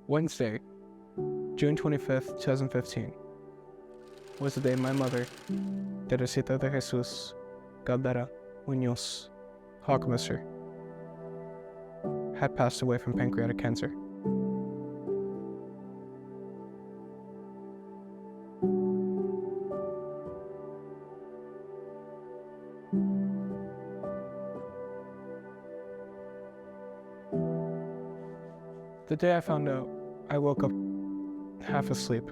Wednesday, June 25th, 2015, was the day my mother, Teresita de Jesus Caldera Muñoz Hackemesser, had passed away from pancreatic cancer. The day I found out, I woke up half asleep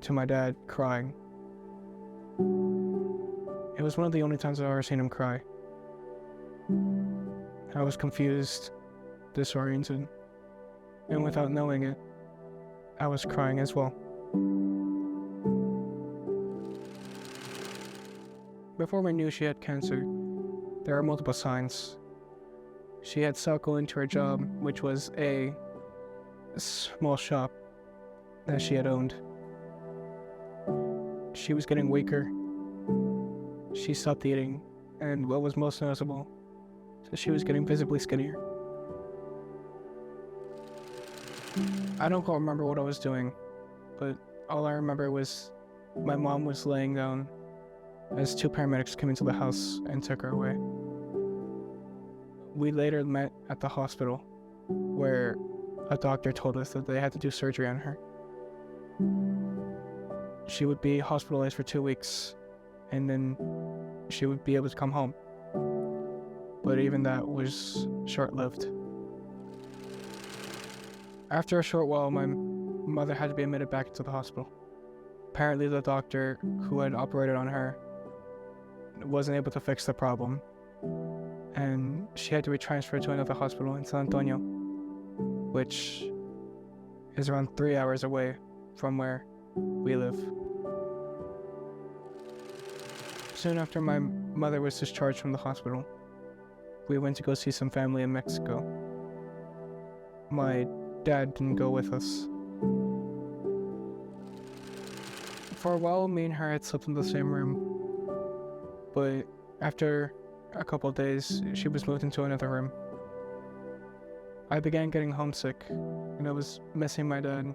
to my dad crying. It was one of the only times I've ever seen him cry. I was confused, disoriented, and without knowing it, I was crying as well. Before we knew she had cancer, there were multiple signs. She had suckled into her job, which was a small shop that she had owned. She was getting weaker. She stopped eating, and what was most noticeable is that she was getting visibly skinnier. I don't quite remember what I was doing, but all I remember was my mom was laying down as two paramedics came into the house and took her away. We later met at the hospital, where a doctor told us that they had to do surgery on her. She would be hospitalized for 2 weeks, and then she would be able to come home. But even that was short-lived. After a short while, my mother had to be admitted back into the hospital. Apparently the doctor who had operated on her wasn't able to fix the problem, and she had to be transferred to another hospital in San Antonio, which is around 3 hours away from where we live. Soon after my mother was discharged from the hospital, we went to go see some family in Mexico. My dad didn't go with us. For a while, me and her had slept in the same room, but after a couple of days, she was moved into another room. I began getting homesick, and I was missing my dad.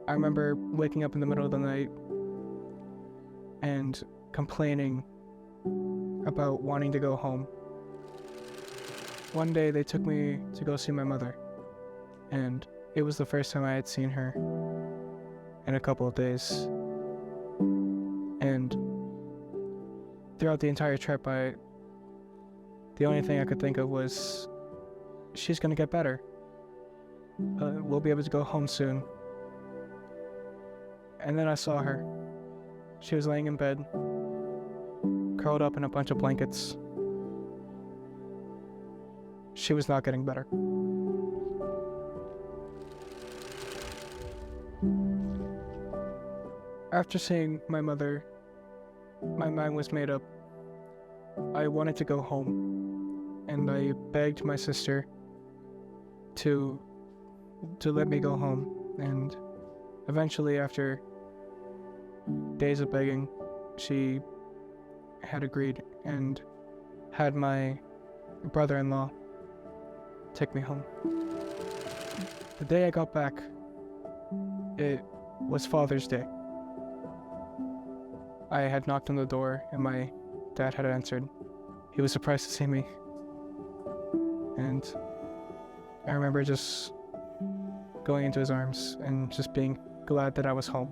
I remember waking up in the middle of the night and complaining about wanting to go home. One day they took me to go see my mother, and it was the first time I had seen her in a couple of days. And throughout the entire trip, the only thing I could think of was, she's gonna get better. We'll be able to go home soon. And then I saw her. She was laying in bed, curled up in a bunch of blankets. She was not getting better. After seeing my mother, my mind was made up. I wanted to go home, and I begged my sister to let me go home, and eventually, after days of begging, she had agreed and had my brother-in-law take me home. The day I got back, it was Father's Day. I had knocked on the door, and my dad had answered. He was surprised to see me, and I remember just going into his arms and just being glad that I was home.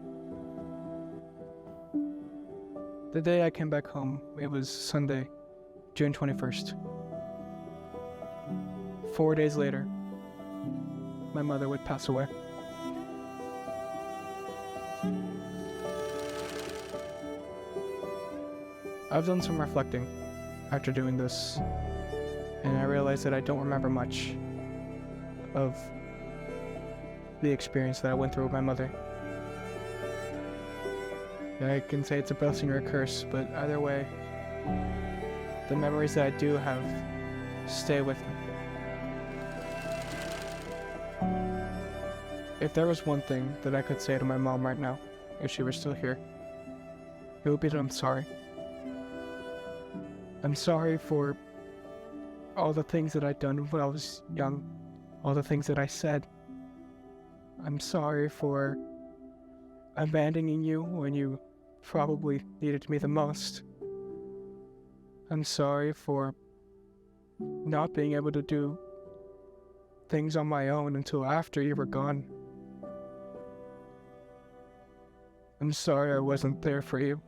The day I came back home, it was Sunday, June 21st. 4 days later, my mother would pass away. I've done some reflecting after doing this, and I realized that I don't remember much of the experience that I went through with my mother. I can say it's a blessing or a curse, but either way, the memories that I do have stay with me. If there was one thing that I could say to my mom right now, if she were still here, it would be that I'm sorry. I'm sorry for all the things that I'd done when I was young, all the things that I said, I'm sorry for abandoning you when you probably needed me the most. I'm sorry for not being able to do things on my own until after you were gone. I'm sorry I wasn't there for you.